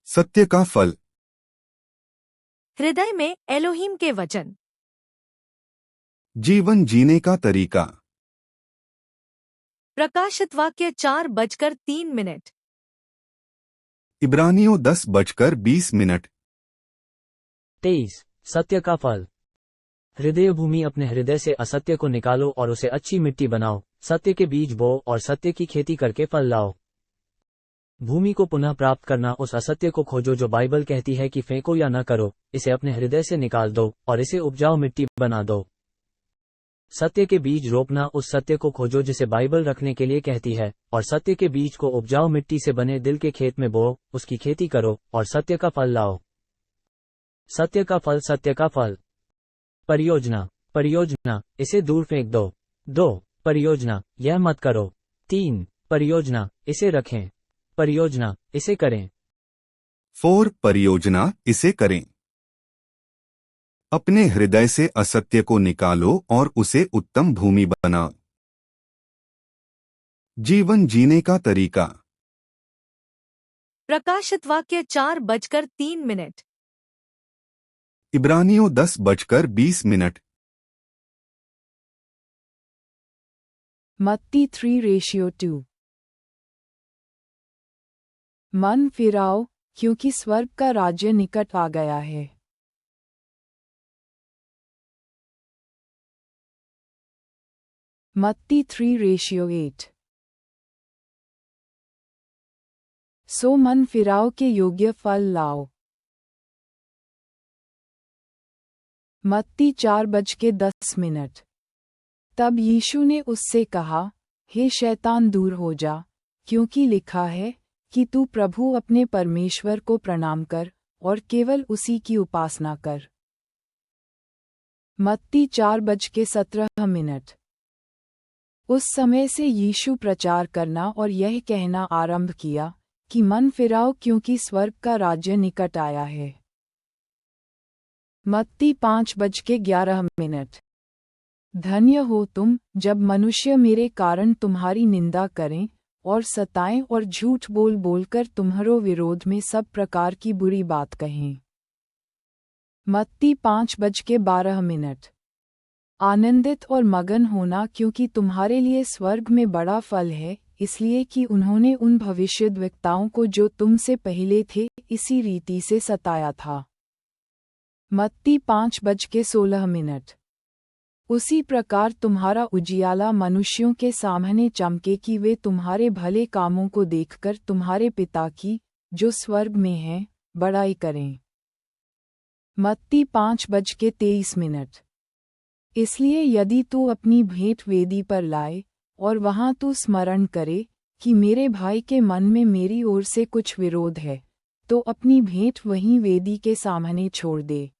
सत्य का फल। हृदय में एलोहीम के वचन। जीवन जीने का तरीका। प्रकाशित वाक्य 4:03। इब्रानियों 10:20। 23। सत्य का फल। हृदय भूमि, अपने हृदय से असत्य को निकालो और उसे अच्छी मिट्टी बनाओ, सत्य के बीज बो और सत्य की खेती करके फल लाओ। भूमि को पुनः प्राप्त करना, उस असत्य को खोजो जो बाइबल कहती है कि फेंको या न करो, इसे अपने हृदय से निकाल दो और इसे उपजाऊ मिट्टी बना दो। सत्य के बीज रोपना, उस सत्य को खोजो जिसे बाइबल रखने के लिए कहती है, और सत्य के बीज को उपजाऊ मिट्टी से बने दिल के खेत में बो, उसकी खेती करो और सत्य का फल लाओ। सत्य का फल। सत्य का फल। परियोजना। परियोजना, इसे दूर फेंक दो। 2 परियोजना, यह मत करो। 3 परियोजना, इसे रखें। परियोजना, इसे करें। 4 परियोजना, इसे करें। अपने हृदय से असत्य को निकालो और उसे उत्तम भूमि बनाओ। जीवन जीने का तरीका। प्रकाशित वाक्य 4:03। इब्रानियों 10:20। मत्ती 3:2। मन फिराओ, क्योंकि स्वर्ग का राज्य निकट आ गया है। मत्ती 3:8। सो मन फिराओ के योग्य फल लाओ। मत्ती 4:10। तब यीशु ने उससे कहा, हे शैतान, दूर हो जा, क्योंकि लिखा है कि तू प्रभु अपने परमेश्वर को प्रणाम कर और केवल उसी की उपासना कर। मत्ती 4:17। उस समय से यीशु प्रचार करना और यह कहना आरंभ किया कि मन फिराओ, क्योंकि स्वर्ग का राज्य निकट आया है। मत्ती 5:11। धन्य हो तुम जब मनुष्य मेरे कारण तुम्हारी निंदा करें और सताएं और झूठ बोल बोलकर तुम्हारो विरोध में सब प्रकार की बुरी बात कहें। मत्ती 5:12। आनंदित और मगन होना, क्योंकि तुम्हारे लिए स्वर्ग में बड़ा फल है, इसलिए कि उन्होंने उन भविष्यद्वक्ताओं को जो तुमसे पहले थे इसी रीति से सताया था। मत्ती 5:16। उसी प्रकार तुम्हारा उजियाला मनुष्यों के सामने चमके कि वे तुम्हारे भले कामों को देखकर तुम्हारे पिता की, जो स्वर्ग में है, बड़ाई करें। मत्ती 5:23। इसलिए यदि तू अपनी भेंट वेदी पर लाए और वहां तू स्मरण करे कि मेरे भाई के मन में मेरी ओर से कुछ विरोध है, तो अपनी भेंट वहीं वेदी के सामने छोड़ दे।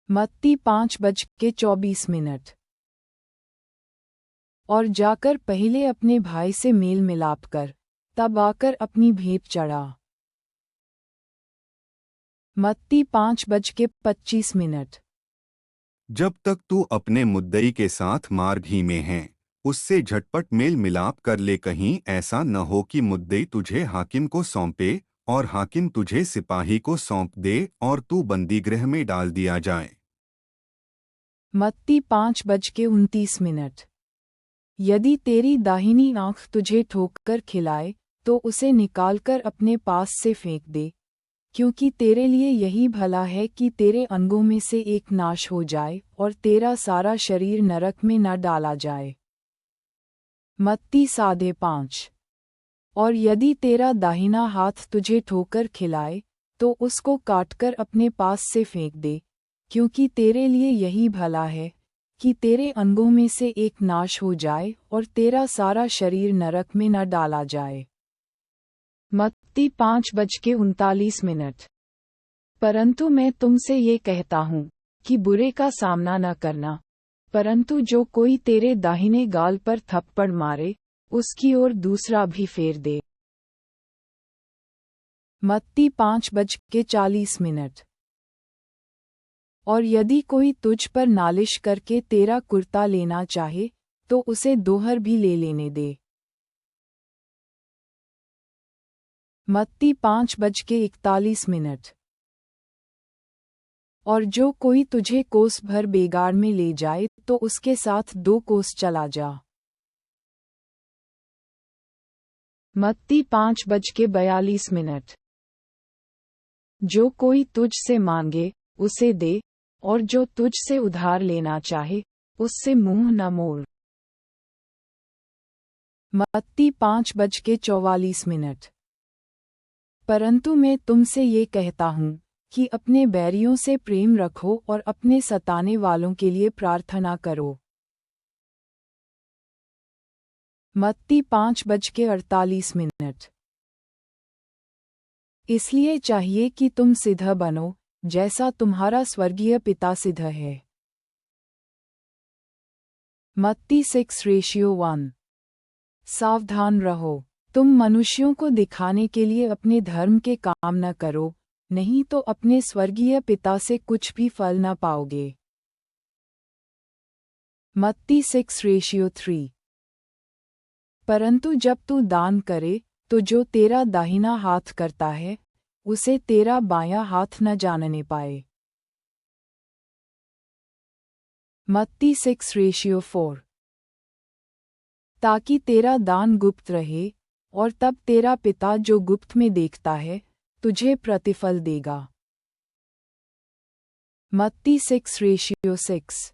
मत्ती 5:24। और जाकर पहले अपने भाई से मेल मिलाप कर, तब आकर अपनी भेंट चढ़ा। मत्ती 5:25। जब तक तू अपने मुद्दई के साथ मार्ग ही में है, उससे झटपट मेल मिलाप कर ले, कहीं ऐसा न हो कि मुद्दई तुझे हाकिम को सौंपे और हाकिम तुझे सिपाही को सौंप दे और तू बंदीगृह में डाल दिया जाए। मत्ती 5:29। यदि तेरी दाहिनी आंख तुझे ठोककर खिलाए, तो उसे निकालकर अपने पास से फेंक दे, क्योंकि तेरे लिए यही भला है कि तेरे अंगों में से एक नाश हो जाए और तेरा सारा शरीर नरक में न डाला जाए। मत्ती 5:30। और यदि तेरा दाहिना हाथ तुझे ठोकर खिलाए, तो उसको काटकर अपने पास से फेंक दे, क्योंकि तेरे लिए यही भला है कि तेरे अंगों में से एक नाश हो जाए और तेरा सारा शरीर नरक में न डाला जाए। मत्ती 5:39। परंतु मैं तुमसे ये कहता हूँ कि बुरे का सामना न करना, परंतु जो कोई तेरे दाहिने गाल पर थप्पड़ मारे, उसकी ओर दूसरा भी फेर दे। मत्ती 5:40। और यदि कोई तुझ पर नालिश करके तेरा कुर्ता लेना चाहे, तो उसे दोहर भी ले लेने दे। मत्ती 5:41। और जो कोई तुझे कोस भर बेगार में ले जाए तो उसके साथ 2 कोस चला जा। मत्ती 5:42। जो कोई तुझ से मांगे उसे दे, और जो तुझ से उधार लेना चाहे उससे मुंह न मोड़। मत्ती 5:44। परंतु मैं तुमसे ये कहता हूँ कि अपने बैरियों से प्रेम रखो और अपने सताने वालों के लिए प्रार्थना करो। मत्ती 5:48। इसलिए चाहिए कि तुम सिद्ध बनो, जैसा तुम्हारा स्वर्गीय पिता सिद्ध है। मत्ती 6:1। सावधान रहो, तुम मनुष्यों को दिखाने के लिए अपने धर्म के काम न करो, नहीं तो अपने स्वर्गीय पिता से कुछ भी फल न पाओगे। मत्ती 6:3। परंतु जब तू दान करे तो जो तेरा दाहिना हाथ करता है उसे तेरा बायां हाथ न जानने पाए। मत्ती 6:4। ताकि तेरा दान गुप्त रहे, और तब तेरा पिता जो गुप्त में देखता है तुझे प्रतिफल देगा। मत्ती 6:6।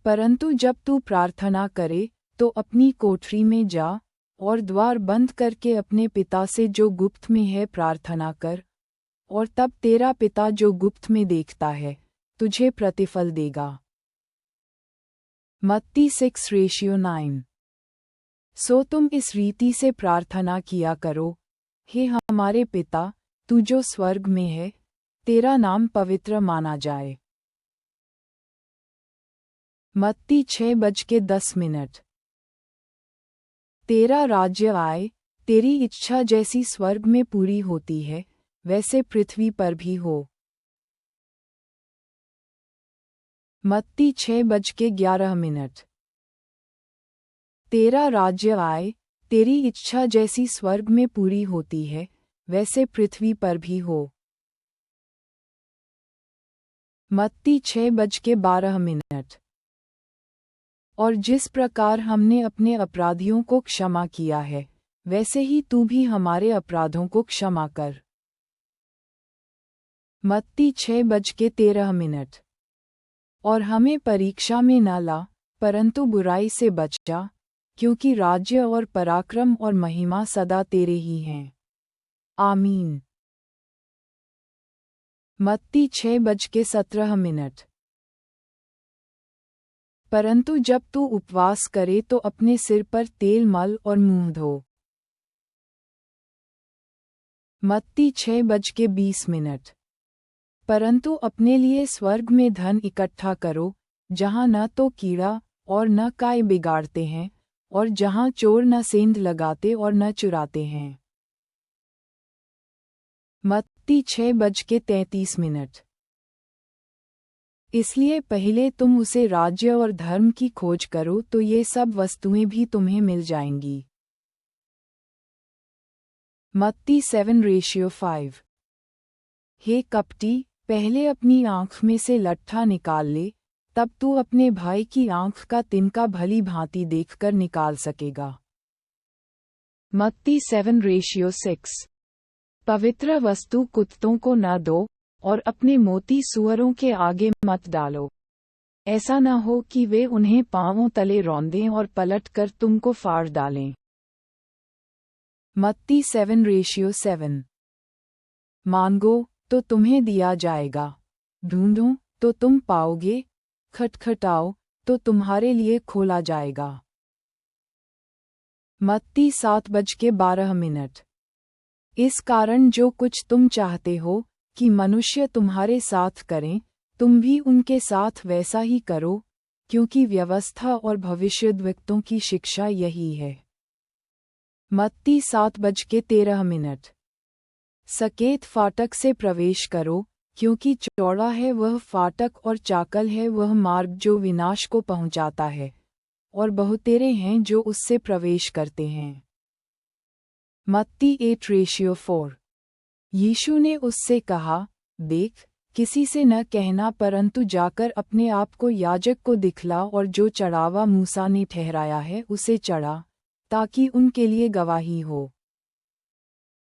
परंतु जब तू प्रार्थना करे तो अपनी कोठरी में जा और द्वार बंद करके अपने पिता से जो गुप्त में है प्रार्थना कर, और तब तेरा पिता जो गुप्त में देखता है तुझे प्रतिफल देगा। मत्ती 6:9। सो तुम इस रीति से प्रार्थना किया करो, हे हमारे पिता, तू जो स्वर्ग में है, तेरा नाम पवित्र माना जाए। मत्ती 6:10। तेरा राज्य आए, तेरी इच्छा जैसी स्वर्ग में पूरी होती है वैसे पृथ्वी पर भी हो। मत्ती 6:11। तेरा राज्य आए, तेरी इच्छा जैसी स्वर्ग में पूरी होती है वैसे पृथ्वी पर भी हो। मत्ती 6:12। और जिस प्रकार हमने अपने अपराधियों को क्षमा किया है वैसे ही तू भी हमारे अपराधों को क्षमा कर। मत्ती 6:13। और हमें परीक्षा में न ला, परंतु बुराई से बचा, क्योंकि राज्य और पराक्रम और महिमा सदा तेरे ही हैं। आमीन। मत्ती 6:17। परंतु जब तू उपवास करे तो अपने सिर पर तेल मल और मुंह धो। मत्ती 6:20। परंतु अपने लिए स्वर्ग में धन इकट्ठा करो, जहाँ न तो कीड़ा और न काई बिगाड़ते हैं, और जहाँ चोर न सेंध लगाते और न चुराते हैं। मत्ती 6:33। इसलिए पहले तुम उसे राज्य और धर्म की खोज करो तो ये सब वस्तुएं भी तुम्हें मिल जाएंगी। मत्ती 7:5। हे कपटी, पहले अपनी आँख में से लट्ठा निकाल ले, तब तू अपने भाई की आँख का तिनका भली भांति देखकर निकाल सकेगा। मत्ती 7:6। पवित्र वस्तु कुत्तों को न दो, और अपने मोती सूअरों के आगे मत डालो, ऐसा न हो कि वे उन्हें पांवों तले रौंदें और पलटकर तुमको फाड़ डालें। मत्ती 7:7। मांगो तो तुम्हें दिया जाएगा, ढूंढो तो तुम पाओगे, खटखटाओ तो तुम्हारे लिए खोला जाएगा। मत्ती 7:12। इस कारण जो कुछ तुम चाहते हो कि मनुष्य तुम्हारे साथ करें, तुम भी उनके साथ वैसा ही करो, क्योंकि व्यवस्था और भविष्यद्वक्तों की शिक्षा यही है। मत्ती 7:13। सकेत फाटक से प्रवेश करो, क्योंकि चौड़ा है वह फाटक और चाकल है वह मार्ग जो विनाश को पहुंचाता है, और बहुतेरे हैं जो उससे प्रवेश करते हैं। मत्ती 8:4। यीशु ने उससे कहा, देख, किसी से न कहना परंतु जाकर अपने आप को याजक को दिखला और जो चढ़ावा मूसा ने ठहराया है उसे चढ़ा, ताकि उनके लिए गवाही हो।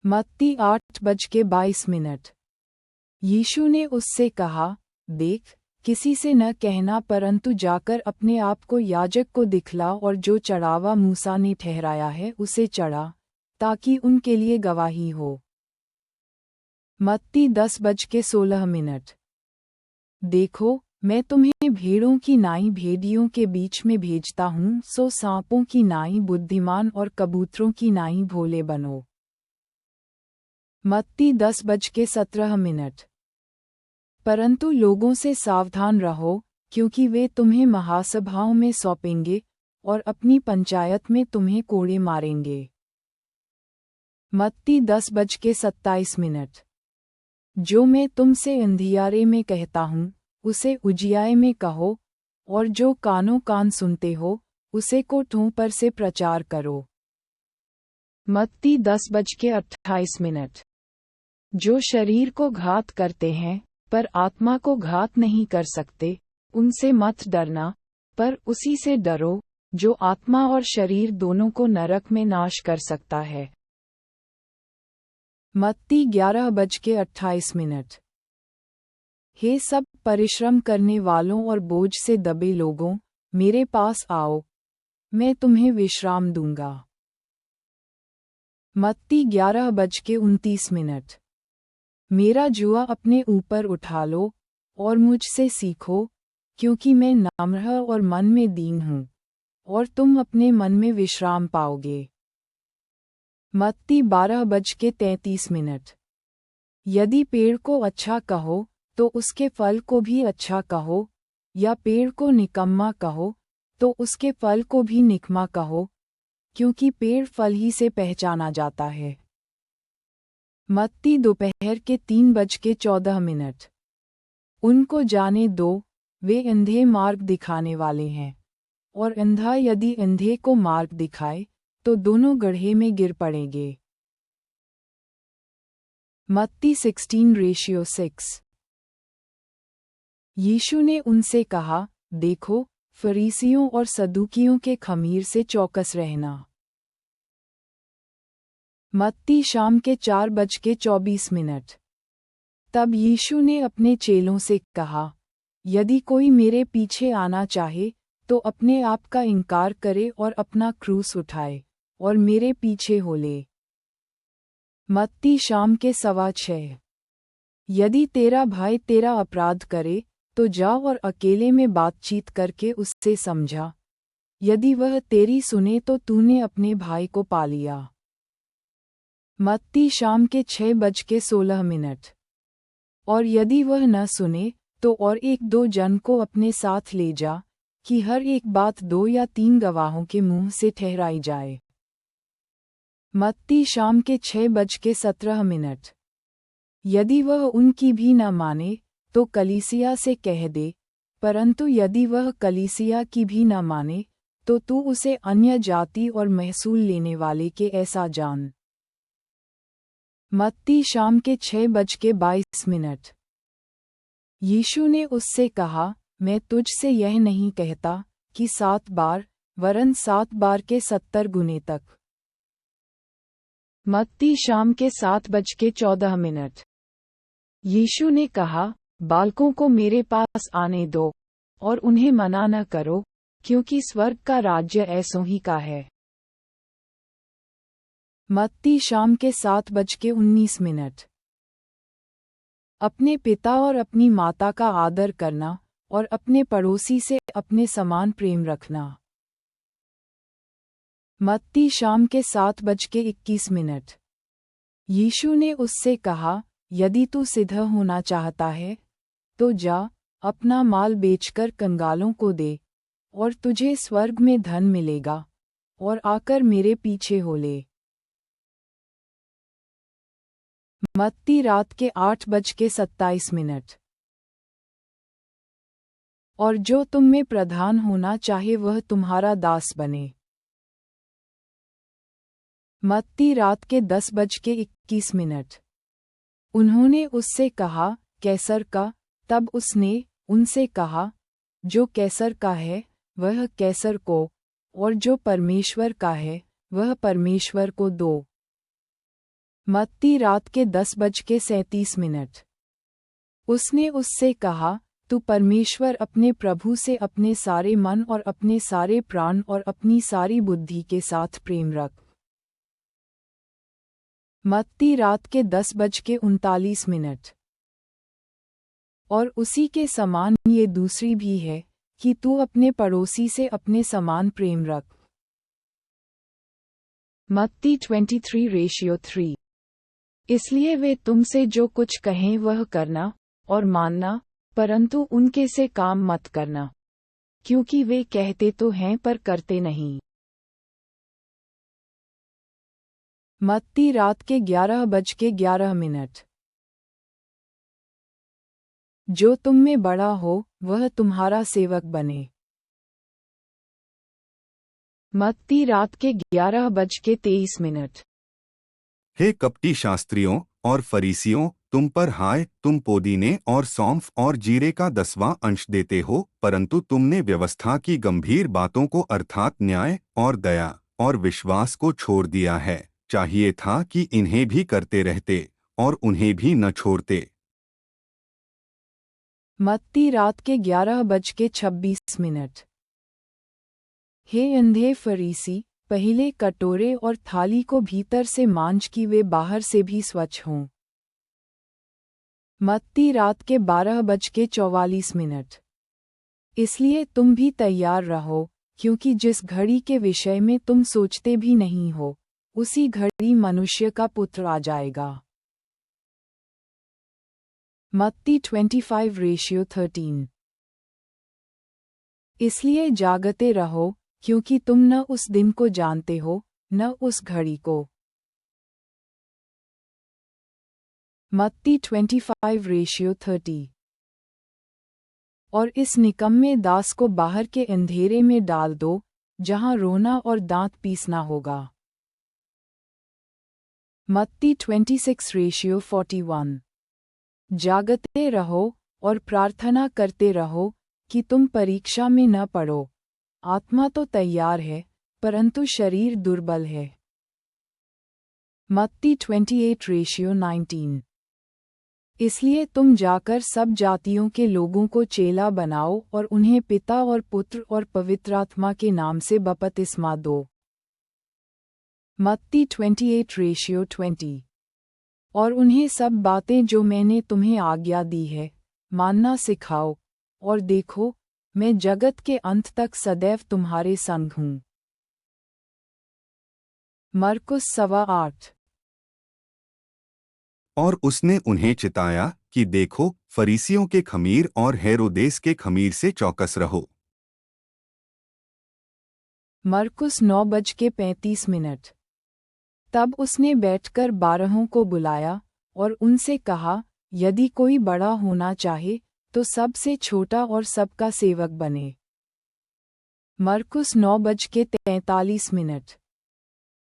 मत्ती 8:22। यीशु ने उससे कहा, देख, किसी से न कहना परंतु जाकर अपने आप को याजक को दिखला और जो चढ़ावा मूसा ने ठहराया है उसे चढ़ा, ताकि उनके लिए गवाही हो। मत्ती 10:16। देखो, मैं तुम्हें भेड़ों की नाई भेड़ियों के बीच में भेजता हूँ, सो सांपों की नाई बुद्धिमान और कबूतरों की नाई भोले बनो। मत्ती 10:17। परंतु लोगों से सावधान रहो, क्योंकि वे तुम्हें महासभाओं में सौंपेंगे और अपनी पंचायत में तुम्हें कोड़े मारेंगे। मत्ती 10:27। जो मैं तुमसे अंधियारे में कहता हूँ, उसे उजियारे में कहो, और जो कान सुनते हो, उसे कोठों पर से प्रचार करो। मत्ती 10:28। जो शरीर को घात करते हैं, पर आत्मा को घात नहीं कर सकते, उनसे मत डरना, पर उसी से डरो, जो आत्मा और शरीर दोनों को नरक में नाश कर सकता है। मत्ती 11:28। हे सब परिश्रम करने वालों और बोझ से दबे लोगों, मेरे पास आओ, मैं तुम्हें विश्राम दूंगा। मत्ती 11:29। मेरा जुआ अपने ऊपर उठा लो और मुझसे सीखो, क्योंकि मैं नम्र और मन में दीन हूँ, और तुम अपने मन में विश्राम पाओगे। मत्ती 12:33। यदि पेड़ को अच्छा कहो, तो उसके फल को भी अच्छा कहो, या पेड़ को निकम्मा कहो, तो उसके फल को भी निकम्मा कहो, क्योंकि पेड़ फल ही से पहचाना जाता है। मत्ती दोपहर के 3:14। उनको जाने दो, वे अंधे मार्ग दिखाने वाले हैं, और अंधा यदि अंधे को मार्ग दिखाए, तो दोनों गड्ढे में गिर पड़ेंगे। मत्ती 16:6। यीशु ने उनसे कहा, देखो, फरीसियों और सदूकियों के खमीर से चौकस रहना। मत्ती शाम के 4:24। तब यीशु ने अपने चेलों से कहा, यदि कोई मेरे पीछे आना चाहे, तो अपने आप का इनकार करे और अपना क्रूस उठाए, और मेरे पीछे हो ले। मत्ती शाम के 6:15। यदि तेरा भाई तेरा अपराध करे, तो जा और अकेले में बातचीत करके उससे समझा। यदि वह तेरी सुने तो तूने अपने भाई को पा लिया। मत्ती शाम के 6:16। और यदि वह न सुने, तो और 1-2 जन को अपने साथ ले जा, कि हर एक बात 2 या 3 गवाहों के मुंह से ठहराई जाए। मत्ती शाम के 6:17। यदि वह उनकी भी न माने, तो कलीसिया से कह दे, परंतु यदि वह कलीसिया की भी न माने, तो तू उसे अन्य जाति और महसूल लेने वाले के ऐसा जान। मत्ती शाम के 6:22। यीशु ने उससे कहा, मैं तुझसे यह नहीं कहता कि 7 बार, वरन 7 बार के 70 गुने तक। मत्ती शाम के 7:14। यीशु ने कहा, बालकों को मेरे पास आने दो, और उन्हें मना न करो, क्योंकि स्वर्ग का राज्य ऐसों ही का है। मत्ती शाम के 7:19। अपने पिता और अपनी माता का आदर करना, और अपने पड़ोसी से अपने समान प्रेम रखना। मत्ती शाम के 7:21। यीशु ने उससे कहा, यदि तू सीधा होना चाहता है, तो जा, अपना माल बेचकर कंगालों को दे, और तुझे स्वर्ग में धन मिलेगा, और आकर मेरे पीछे हो ले। मत्ती रात के 8:27। और जो तुम में प्रधान होना चाहे वह तुम्हारा दास बने। मत्ती रात के 10:21। उन्होंने उससे कहा, कैसर का। तब उसने उनसे कहा, जो कैसर का है वह कैसर को, और जो परमेश्वर का है वह परमेश्वर को दो। मत्ती रात के 10:37। उसने उससे कहा, तू परमेश्वर अपने प्रभु से अपने सारे मन और अपने सारे प्राण और अपनी सारी बुद्धि के साथ प्रेम रख। मत्ती रात के 10:39। और उसी के समान ये दूसरी भी है कि तू अपने पड़ोसी से अपने समान प्रेम रख। मत्ती 23:3। इसलिए वे तुमसे जो कुछ कहें वह करना और मानना, परंतु उनके से काम मत करना, क्योंकि वे कहते तो हैं पर करते नहीं। मत्ती रात के 11:11। जो तुम में बड़ा हो वह तुम्हारा सेवक बने। मत्ती रात के 11:23। हे कपटी शास्त्रियों और फरीसियों, तुम पर हाय, तुम पुदीने और सौंफ और जीरे का 10वां अंश देते हो, परंतु तुमने व्यवस्था की गंभीर बातों को अर्थात न्याय और दया और विश्वास को छोड़ दिया है। चाहिए था कि इन्हें भी करते रहते और उन्हें भी न छोड़ते। मत्ती रात के 11:26। हे अंधे फरीसी, पहले कटोरे और थाली को भीतर से मांझ कि वे बाहर से भी स्वच्छ हों। मत्ती रात के 12:44। इसलिए तुम भी तैयार रहो, क्योंकि जिस घड़ी के विषय में तुम सोचते भी नहीं हो, उसी घड़ी मनुष्य का पुत्र आ जाएगा। मत्ती 25:13। इसलिए जागते रहो, क्योंकि तुम न उस दिन को जानते हो न उस घड़ी को। मत्ती 25:30। और इस निकम्मे दास को बाहर के अंधेरे में डाल दो, जहां रोना और दांत पीसना होगा। मत्ती 26:41। जागते रहो और प्रार्थना करते रहो कि तुम परीक्षा में न पड़ो। आत्मा तो तैयार है, परंतु शरीर दुर्बल है। मत्ती 28:19। इसलिए तुम जाकर सब जातियों के लोगों को चेला बनाओ और उन्हें पिता और पुत्र और पवित्र आत्मा के नाम से बपतिस्मा दो। मत्ती 28:20। और उन्हें सब बातें जो मैंने तुम्हें आज्ञा दी है मानना सिखाओ, और देखो, मैं जगत के अंत तक सदैव तुम्हारे संग हूँ। मरकुस 8:15। और उसने उन्हें चिताया कि देखो, फरीसियों के खमीर और हेरोदेस के खमीर से चौकस रहो। मरकुस 9:35। तब उसने बैठकर 12 को बुलाया और उनसे कहा, यदि कोई बड़ा होना चाहे तो सबसे छोटा और सबका सेवक बने। मरकुस 9:43।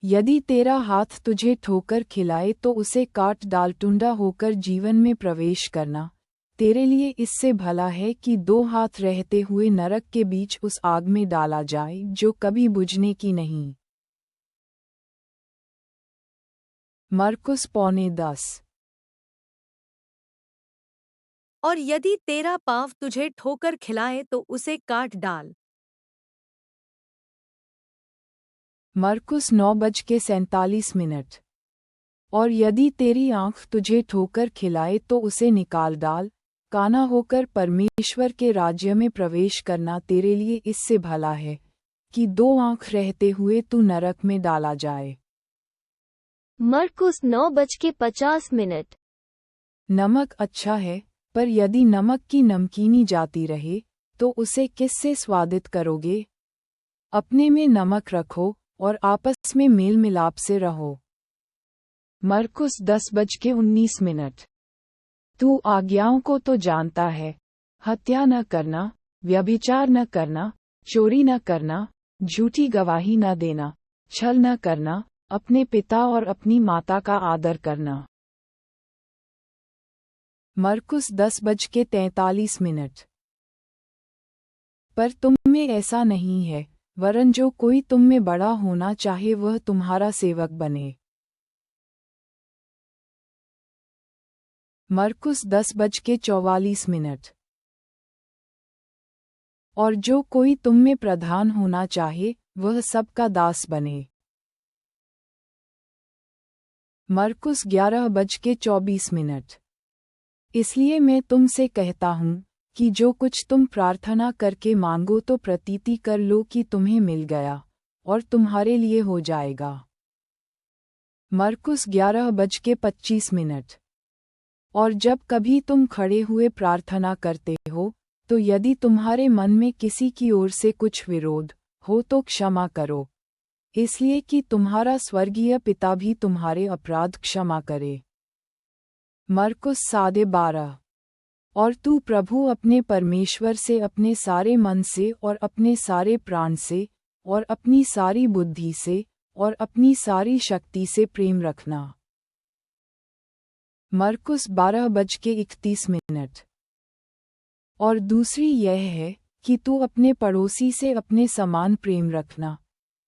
यदि तेरा हाथ तुझे ठोकर खिलाए तो उसे काट डाल, टुंडा होकर जीवन में प्रवेश करना तेरे लिए इससे भला है कि 2 हाथ रहते हुए नरक के बीच उस आग में डाला जाए जो कभी बुझने की नहीं। मरकुस 9:10। और यदि तेरा पाँव तुझे ठोकर खिलाए तो उसे काट डाल। मरकुस 9:47। और यदि तेरी आँख तुझे ठोकर खिलाए तो उसे निकाल डाल, काना होकर परमेश्वर के राज्य में प्रवेश करना तेरे लिए इससे भला है कि 2 आँख रहते हुए तू नरक में डाला जाए। मरकुस 9:50। नमक अच्छा है, पर यदि नमक की नमकीनी जाती रहे तो उसे किससे स्वादित करोगे? अपने में नमक रखो और आपस में मेल मिलाप से रहो। मरकुस 10:19। तू आज्ञाओं को तो जानता है, हत्या न करना, व्यभिचार न करना, चोरी न करना, झूठी गवाही न देना, छल न करना, अपने पिता और अपनी माता का आदर करना। मरकुस 10:43। पर तुम में ऐसा नहीं है, वरन जो कोई तुम में बड़ा होना चाहे वह तुम्हारा सेवक बने। मरकुस 10:44। और जो कोई तुम में प्रधान होना चाहे वह सबका दास बने। मरकुस 11:24। इसलिए मैं तुमसे कहता हूँ कि जो कुछ तुम प्रार्थना करके मांगो तो प्रतीति कर लो कि तुम्हें मिल गया और तुम्हारे लिए हो जाएगा। मरकुस 11:25। और जब कभी तुम खड़े हुए प्रार्थना करते हो तो यदि तुम्हारे मन में किसी की ओर से कुछ विरोध हो तो क्षमा करो, इसलिए कि तुम्हारा स्वर्गीय पिता भी तुम्हारे अपराध क्षमा करे। मरकुस 12:30। और तू प्रभु अपने परमेश्वर से अपने सारे मन से और अपने सारे प्राण से और अपनी सारी बुद्धि से और अपनी सारी शक्ति से प्रेम रखना। मरकुस 12:31। और दूसरी यह है कि तू अपने पड़ोसी से अपने समान प्रेम रखना,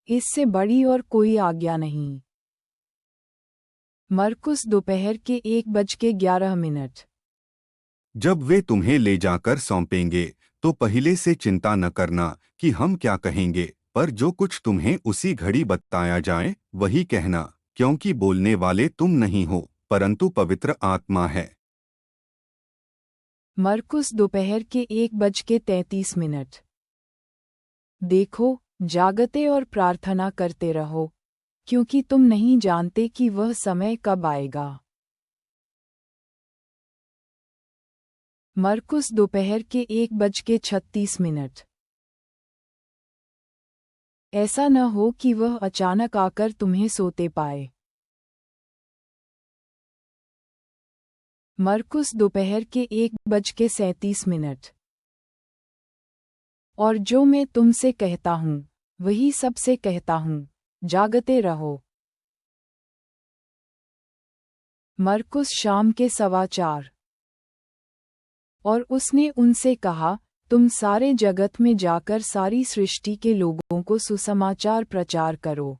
इससे बड़ी और कोई आज्ञा नहीं। मरकुस दोपहर के 1:11। जब वे तुम्हें ले जाकर सौंपेंगे तो पहले से चिंता न करना कि हम क्या कहेंगे, पर जो कुछ तुम्हें उसी घड़ी बताया जाए वही कहना, क्योंकि बोलने वाले तुम नहीं हो परंतु पवित्र आत्मा है। मरकुस दोपहर के 1:33। देखो, जागते और प्रार्थना करते रहो, क्योंकि तुम नहीं जानते कि वह समय कब आएगा। मरकुस दोपहर के 1:36। ऐसा न हो कि वह अचानक आकर तुम्हें सोते पाए। मरकुस दोपहर के 1:37। और जो मैं तुमसे कहता हूँ वही सबसे कहता हूँ, जागते रहो। मरकुस शाम के 4:15। और उसने उनसे कहा, तुम सारे जगत में जाकर सारी सृष्टि के लोगों को सुसमाचार प्रचार करो।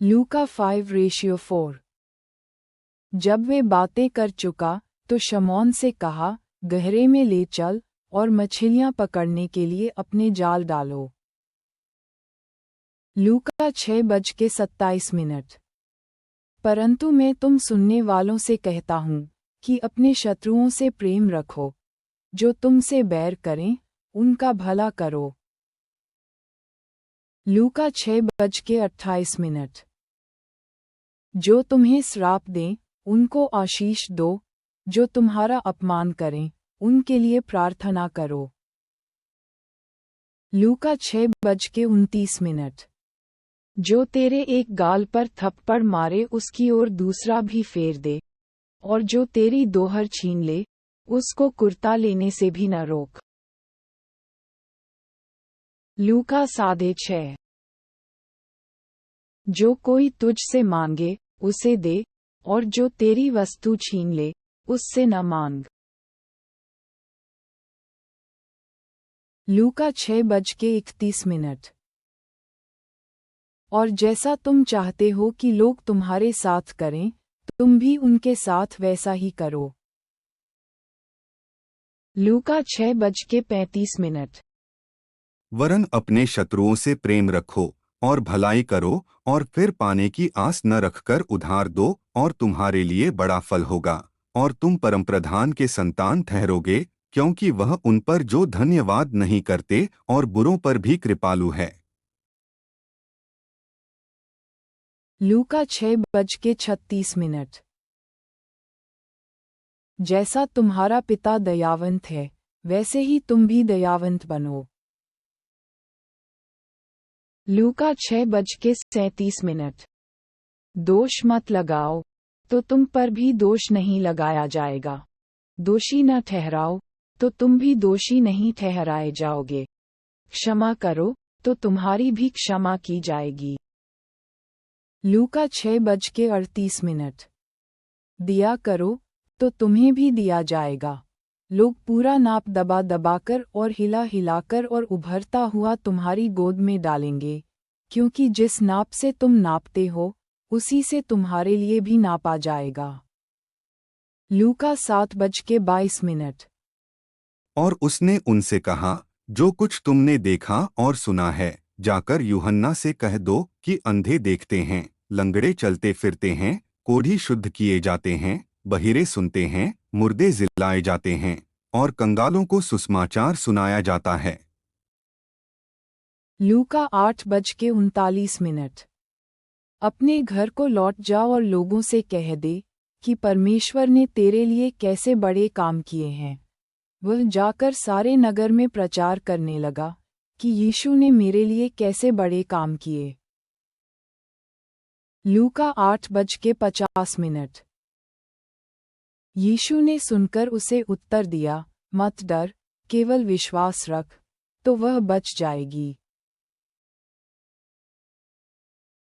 लूका 5:4। जब वे बातें कर चुका तो शमौन से कहा, गहरे में ले चल और मछलियां पकड़ने के लिए अपने जाल डालो। लूका 6:27। परंतु मैं तुम सुनने वालों से कहता हूँ कि अपने शत्रुओं से प्रेम रखो, जो तुमसे बैर करें उनका भला करो। लूका 6:28। जो तुम्हें श्राप दें उनको आशीष दो, जो तुम्हारा अपमान करें उनके लिए प्रार्थना करो। लूका 6:29। जो तेरे एक गाल पर थप्पड़ मारे उसकी ओर दूसरा भी फेर दे, और जो तेरी दोहर छीन ले उसको कुर्ता लेने से भी न रोक। लूका 6:30। जो कोई तुझसे मांगे उसे दे, और जो तेरी वस्तु छीन ले उससे न मांग। लूका 6:31। और जैसा तुम चाहते हो कि लोग तुम्हारे साथ करें तुम भी उनके साथ वैसा ही करो। लूका 6:35। वरन अपने शत्रुओं से प्रेम रखो और भलाई करो और फिर पाने की आस न रखकर उधार दो और तुम्हारे लिए बड़ा फल होगा और तुम परमप्रधान के संतान ठहरोगे, क्योंकि वह उन पर जो धन्यवाद नहीं करते और बुरों पर भी कृपालु है। लूका 6:36। जैसा तुम्हारा पिता दयावंत है वैसे ही तुम भी दयावंत बनो। लूका 6:37। दोष मत लगाओ तो तुम पर भी दोष नहीं लगाया जाएगा, दोषी न ठहराओ तो तुम भी दोषी नहीं ठहराए जाओगे। क्षमा करो तो तुम्हारी भी क्षमा की जाएगी। लूका 6:38। दिया करो तो तुम्हें भी दिया जाएगा। लोग पूरा नाप दबा दबाकर और हिला हिलाकर और उभरता हुआ तुम्हारी गोद में डालेंगे, क्योंकि जिस नाप से तुम नापते हो उसी से तुम्हारे लिए भी नापा जाएगा। लूका 7:22। और उसने उनसे कहा, जो कुछ तुमने देखा और सुना है, जाकर यूहन्ना से कह दो कि अंधे देखते हैं, लंगड़े चलते फिरते हैं, कोढ़ी शुद्ध किए जाते हैं, बहिरे सुनते हैं, मुर्दे जिलाए जाते हैं, और कंगालों को सुसमाचार सुनाया जाता है। लूका 8:39। अपने घर को लौट जाओ और लोगों से कह दे कि परमेश्वर ने तेरे लिए कैसे बड़े काम किए हैं। वह जाकर सारे नगर में प्रचार करने लगा कि यीशु ने मेरे लिए कैसे बड़े काम किए। लूका 8:50। यीशु ने सुनकर उसे उत्तर दिया, मत डर, केवल विश्वास रख, तो वह बच जाएगी।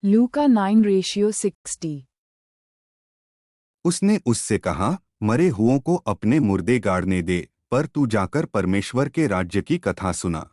लूका 9:60। उसने उससे कहा, मरे हुओं को अपने मुर्दे गाड़ने दे, पर तू जाकर परमेश्वर के राज्य की कथा सुना।